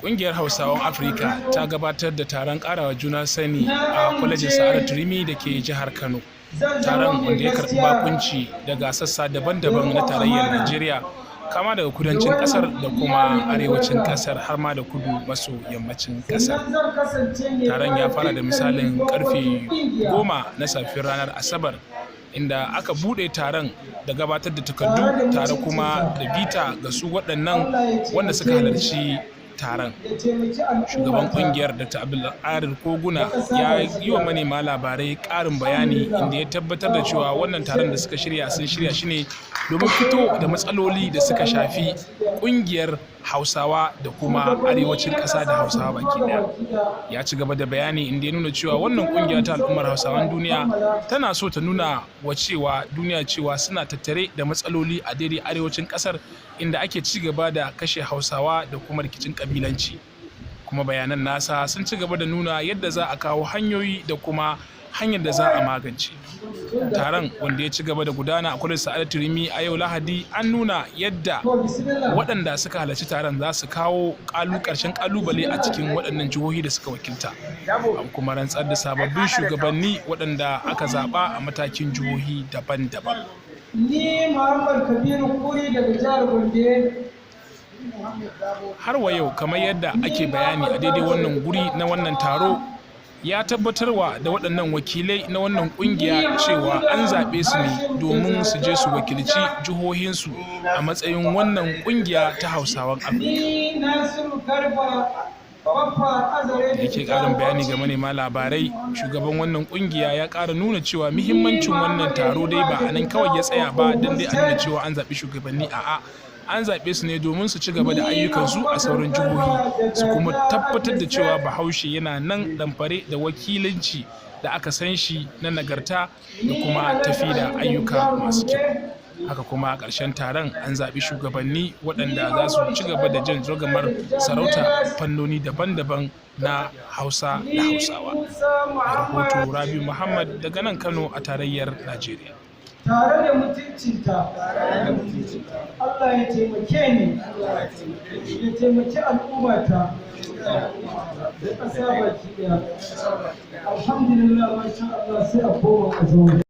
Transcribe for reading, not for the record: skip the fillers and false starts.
Kungiyar Hausawan Afirka ta gabatar da taron karawa juna sani a kwalejin Sa'adatu Rimi da ke jihar Kano. Taron wanda ya karɓi bakunci daga sassa daban-daban na tarayyar Najeriya, kama daga kudancin kasar da kuma arewacin kasar har ma da kudu maso yammacin kasar. Taron ya fara da misalin karfe 10 na safiyar ranar Asabar, inda aka bude taron da gabatar da takardu tare kuma da bita ga su waɗannan wanda suka halarci taron. Shugaban kungiyar Dr. Abdulkadir Koguna ya yi wa manema labarai ƙarin bayani, inda ya tabbatar da cewa wannan taron da suka shirya sun shirya shi ne domin fito da matsaloli da suka shafi kungiyar Hausawa da kuma arewacin ƙasa da Hausawa baki ɗaya. Ya ci gaba da bayani inda ya nuna cewa wannan kungiya ta al'ummar Hausawan duniya tana so ta nuna wa cewa duniya cewa suna tattare da matsaloli a daidai arewacin ƙasar, inda ake ci gaba da kashe Hausawa da kuma rikicin kabilanci. Kuma bayanan nasa sun ci gaba da nuna yadda za a kawo hanyoyi da kuma hanyar da za a magance. Taron wanda ya ci gaba da gudana a kwalejin Sa'adatu Rimi a yau Lahadi, an nuna yadda waɗanda suka halarci taron za su kawo ƙarshen ƙalubale a cikin waɗannan jihohi da suka wakilta. An kuma rantsar da sababbin shugabanni waɗanda aka zaɓa a matakin jihohi daban-daban. Ni Muhammad Kabiru Kuri daga jihar Gombe. Har wa yau, kamar yadda ake bayani a daidai wannan guri na wannan taro, ya tabbatarwa da waɗannan wakilai na wannan ƙungiya cewa an zaɓe su ne domin su je su wakilci jihohinsu a matsayin wannan ƙungiya ta Hausawan Afirka. Da yake ƙarin bayani ga manema labarai, shugaban wannan ƙungiya ya ƙara nuna cewa muhimmancin wannan taro dai ba a nan kawai ya tsaya ba don dai a nuna cewa an zaɓi shugabanni, a'a, an zaɓe su ne domin su ci gaba da ayyukansu a sauran jihohi, su kuma tabbatar da cewa Bahaushe yana nan ɗamfare da wakilanci da aka san shi na nagarta da kuma tafi da ayyuka masu kyau. Haka kuma a ƙarshen taron an zaɓi shugabanni waɗanda za su ci gaba da jan ragamar sarauta fannoni daban-daban na Hausa da Hausawa. Mai rahoto Rabi Muhammad daga nan Kano a tarayyar Najeriya. Tare da mutuncinta, Allah ya taimake ni, ya taimaki al'ummata da ƙasa baki ɗaya. Alhamdulillah, masha Allah, sai a koma a zaune.